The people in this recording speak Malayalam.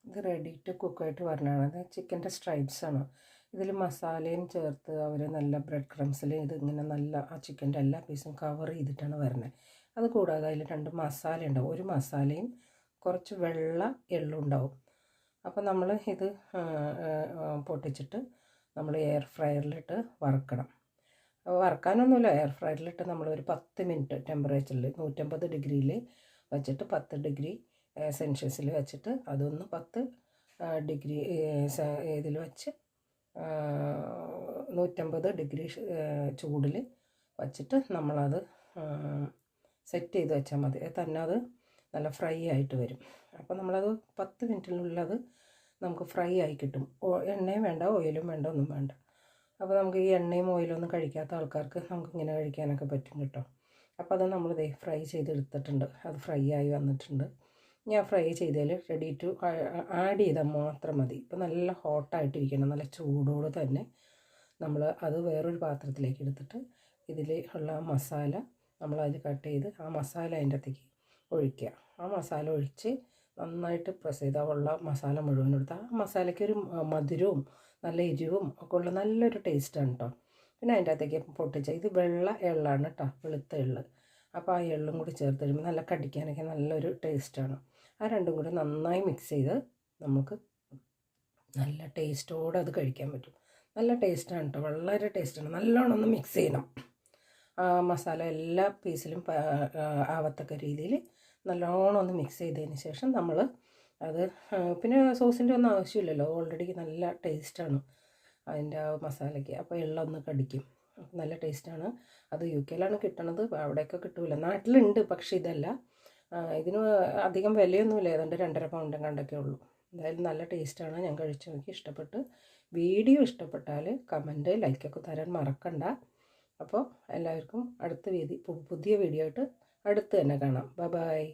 ഇത് റെഡി ടു കുക്കായിട്ട് പറഞ്ഞതാണ്. അത് ചിക്കൻ്റെ സ്ട്രൈപ്സാണ്. ഇതിൽ മസാലയും ചേർത്ത് അവർ നല്ല ബ്രെഡ് ക്രംസിൽ ഇതിങ്ങനെ നല്ല ആ ചിക്കൻ്റെ എല്ലാ പീസും കവർ ചെയ്തിട്ടാണ് വരുന്നത്. അത് കൂടാതെ അതിൽ 2 മസാല ഉണ്ടാവും. ഒരു മസാലയും കുറച്ച് വെള്ള എള്ളും ഉണ്ടാവും. അപ്പോൾ നമ്മൾ ഇത് പൊട്ടിച്ചിട്ട് നമ്മൾ എയർ ഫ്രയറിലിട്ട് വറുക്കണം. വറുക്കാനൊന്നുമില്ല, എയർ ഫ്രയറിലിട്ട് നമ്മൾ ഒരു 10 മിനിറ്റ് ടെമ്പറേച്ചറിൽ 150 ഡിഗ്രിയിൽ വെച്ചിട്ട് 10 ഡിഗ്രി സെൽഷ്യസിൽ വെച്ചിട്ട് അതൊന്ന് 10 ഡിഗ്രി ഇതിൽ വെച്ച് 150 ഡിഗ്രി ചൂടിൽ വച്ചിട്ട് നമ്മളത് സെറ്റ് ചെയ്ത് വെച്ചാൽ മതി. തന്നെ അത് നല്ല ഫ്രൈ ആയിട്ട് വരും. അപ്പോൾ നമ്മളത് 10 മിനിറ്റിനുള്ളിൽ അത് നമുക്ക് ഫ്രൈ ആയി കിട്ടും. എണ്ണയും വേണ്ട, ഓയിലും വേണ്ട, ഒന്നും വേണ്ട. അപ്പോൾ നമുക്ക് ഈ എണ്ണയും ഓയിലും ഒന്നും കഴിക്കാത്ത ആൾക്കാർക്ക് നമുക്ക് ഇങ്ങനെ കഴിക്കാനൊക്കെ പറ്റും കേട്ടോ. അപ്പോൾ അത് നമ്മളിത് ഫ്രൈ ചെയ്തെടുത്തിട്ടുണ്ട്. അത് ഫ്രൈ ആയി വന്നിട്ടുണ്ട്. ഞാൻ ഫ്രൈ ചെയ്തതിൽ റെഡി ടു ആഡ് ചെയ്താൽ മാത്രം മതി. ഇപ്പോൾ നല്ല ഹോട്ടായിട്ടിരിക്കണം, നല്ല ചൂടോട് തന്നെ നമ്മൾ അത് വേറൊരു പാത്രത്തിലേക്ക് എടുത്തിട്ട് ഇതിൽ ഉള്ള മസാല നമ്മളതിൽ കട്ട് ചെയ്ത് ആ മസാല അതിൻ്റെ അകത്തേക്ക് ഒഴിക്കുക. ആ മസാല ഒഴിച്ച് നന്നായിട്ട് പ്രസ് ചെയ്താൽ ഉള്ള മസാല മുഴുവൻ എടുത്താൽ ആ മസാലയ്ക്കൊരു മധുരവും നല്ല എരിവും ഒക്കെ ഉള്ള നല്ലൊരു ടേസ്റ്റാണ് കേട്ടോ. പിന്നെ അതിൻ്റെ അകത്തേക്ക് പൊട്ടിച്ച ഇത് വെള്ള എള്ളാണ് കേട്ടോ, വെളുത്ത എള്ള്. അപ്പോൾ ആ എള്ളും കൂടി ചേർത്ത് കഴിയുമ്പോൾ നല്ല കടിക്കാനൊക്കെ നല്ലൊരു ടേസ്റ്റാണ്. ആ രണ്ടും കൂടി നന്നായി മിക്സ് ചെയ്ത് നമുക്ക് നല്ല ടേസ്റ്റോടെ അത് കഴിക്കാൻ പറ്റും. നല്ല ടേസ്റ്റാണ് കേട്ടോ, വളരെ ടേസ്റ്റാണ്. നല്ലോണം ഒന്ന് മിക്സ് ചെയ്യണം. മസാല എല്ലാ പീസിലും ആവത്തക്ക രീതിയിൽ നല്ലോണം ഒന്ന് മിക്സ് ചെയ്തതിന് ശേഷം നമ്മൾ അത് പിന്നെ സോസിൻ്റെ ഒന്നും ആവശ്യമില്ലല്ലോ, ഓൾറെഡി നല്ല ടേസ്റ്റാണ് അതിൻ്റെ ആ മസാലയ്ക്ക്. അപ്പോൾ എള്ളൊന്ന് കടിക്കും, നല്ല ടേസ്റ്റാണ്. അത് UK കിട്ടണത്, അവിടെയൊക്കെ കിട്ടില്ല. നാട്ടിലുണ്ട്, പക്ഷേ ഇതല്ല. ഇതിന് അധികം വിലയൊന്നുമില്ല, ഏതാണ്ട് 2.5 പൗണ്ട് കണ്ടൊക്കെ ഉള്ളൂ. എന്തായാലും നല്ല ടേസ്റ്റാണ്. ഞാൻ കഴിച്ചു നോക്കി, ഇഷ്ടപ്പെട്ട്. വീഡിയോ ഇഷ്ടപ്പെട്ടാൽ കമൻറ്റ് ലൈക്കൊക്കെ തരാൻ മറക്കണ്ട. അപ്പോൾ എല്ലാവർക്കും അടുത്ത പുതിയ വീഡിയോ ആയിട്ട് അടുത്ത് തന്നെ കാണാം. ബൈ.